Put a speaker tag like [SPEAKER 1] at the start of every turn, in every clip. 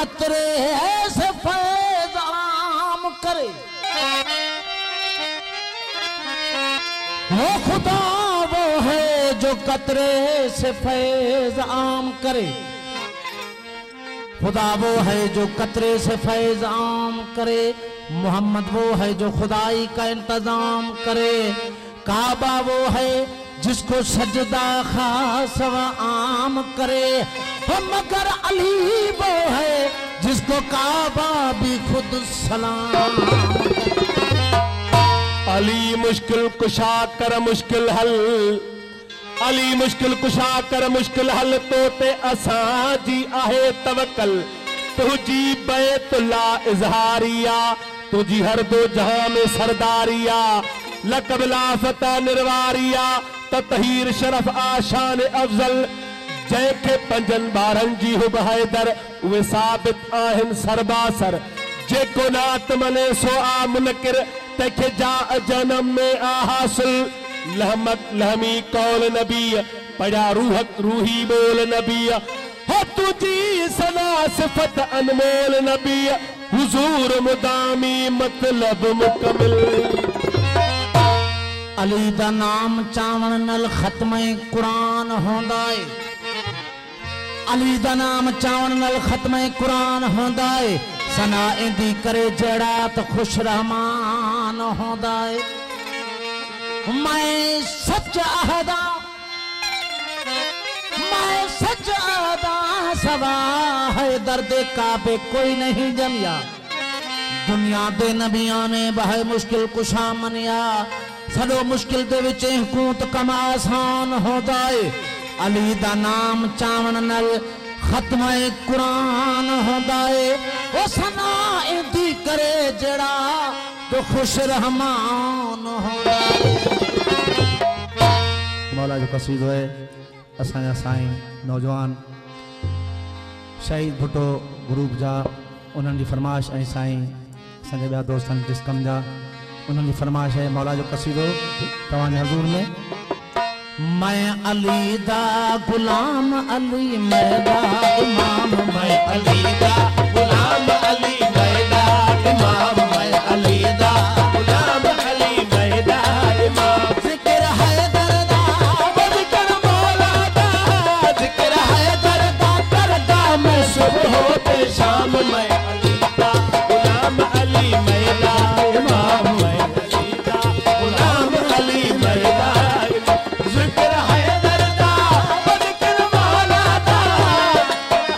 [SPEAKER 1] कतरे से फैज आम करे, वो खुदा वो है जो कतरे से फैज आम करे, खुदा वो है जो कतरे से फैज आम करे, मोहम्मद वो है जो खुदाई का इंतजाम करे, काबा वो है जिसको सजदा खास व आम करे, मगर अली वो है जिसको काबा भी खुद सलाम करे।
[SPEAKER 2] अली मुश्किल कुशा कर मुश्किल हल, अली मुश्किल कुशा कर मुश्किल हल, तो ते असां जी आहे तवक्कल, तुझी बैतुल्ला इजहारिया, तुझी हर दो जहां में सरदारिया, लकबला फतह निर्वारिया, ततहीर शरफ आशान अफजल, जंहिंखे पंजनि ॿारनि जी हुब हैदर, उहे साबित आहिनि सरबासर, जेको नात मने सो आ मुनकिर, तंहिंखे जा जनम में आ हासिल, लहमत लहमी कौल नबी, पढ़िया रूहक रूही बोल नबी, हो तुझी सना सिफत अनमोल नबी, हुजूर मुदामी मतलब मुकमिल।
[SPEAKER 1] अली दा नाम चावण नल खत्म कुरान होंदा है, अली दा नाम चावण नल खत्म कुरान होंदा है, सना इंदी करे जड़ा तो खुश रहमान होंदा है। मैं सच अहदा, मैं सच अहदा, सवा है दर्द काबे कोई नहीं जमिया, दुनिया दे नबियां ने बह मुश्किल कुशा मनिया, सदो मुश्किल दे विच हुकूमत कम आसान होंदा है। अली दा नाम चावण नल खत्म कुरान होंदा है, ओ सना इंदी करे जड़ा तो खुश रहमान होंदा है।
[SPEAKER 3] मौला जो कसीदो है असांजा साईं नौजवान शहीद भुट्टो ग्रुप जा, उन्हनि जी फरमाइश ऐं साईं असांजे ॿिया दोस्तनि डिस्कम जा, उन्हनि जी फरमाइश है मौला जो कसीदो तव्हांजे हज़ूर में।
[SPEAKER 1] मैं अली दा गुलाम अली मैदा इमाम, मैं अली दा गुलाम अली मैदा इमाम, मैं अली दा गुलाम अली मैदा इमाम, जिक्र है दरदा वो जिक्र मौला दा, जिक्र है दरदा करदा मैं सुबह होते शाम, मैं अली दा गुलाम अली मैदा इमाम, मैं अली दा गुलाम अली मैदा, जिक्र है दरदा वो जिक्र मौला दा,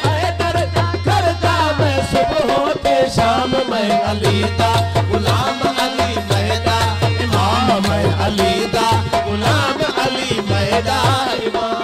[SPEAKER 1] है दरदा करदा मैं सुबह होते शाम, मैं अली दा गुलाम अली मैदा इमाम, मैं अली दा गुलाम अली मैदा इमाम।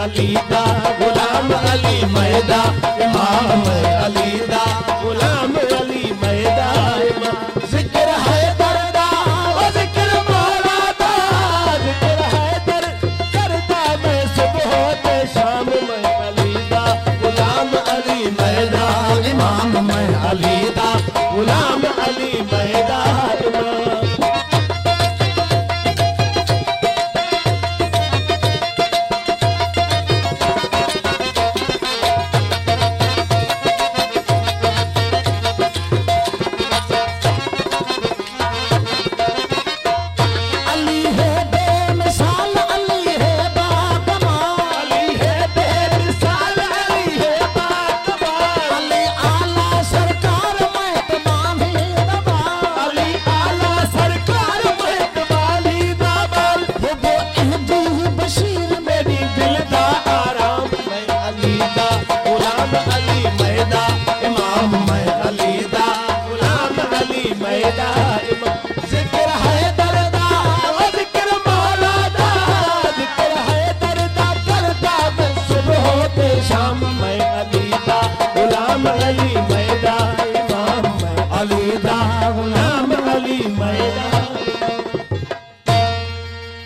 [SPEAKER 1] अली दा गुलाम अली मैदा इमाम मैं